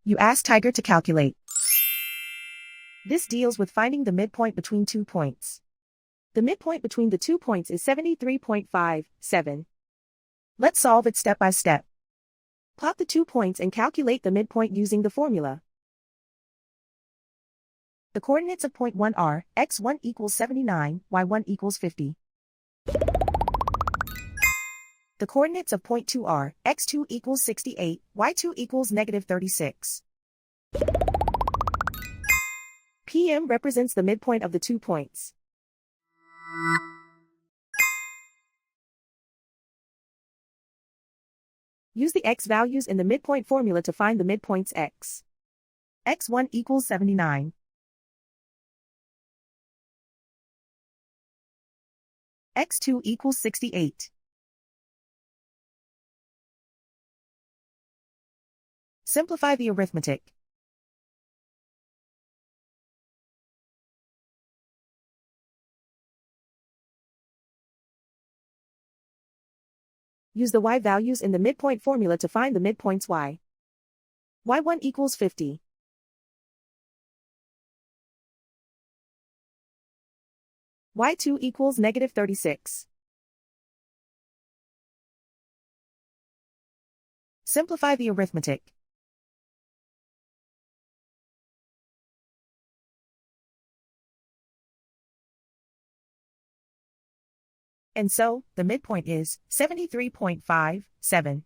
You ask Tiger to calculate. This deals with finding the midpoint between 2 points. The midpoint between the 2 points is 73.57. Let's solve it step by step. Plot the 2 points and calculate the midpoint using the formula. The coordinates of point 1 are x1 equals 79, y1 equals 50. The coordinates of point 2 are x2 equals 68, y2 equals negative 36. PM represents the midpoint of the 2 points. Use the x values in the midpoint formula to find the midpoints x. x1 equals 79. x2 equals 68. Simplify the arithmetic. Use the y values in the midpoint formula to find the midpoints y. y1 equals 50. y2 equals negative 36. Simplify the arithmetic. And so, the midpoint is 73.57.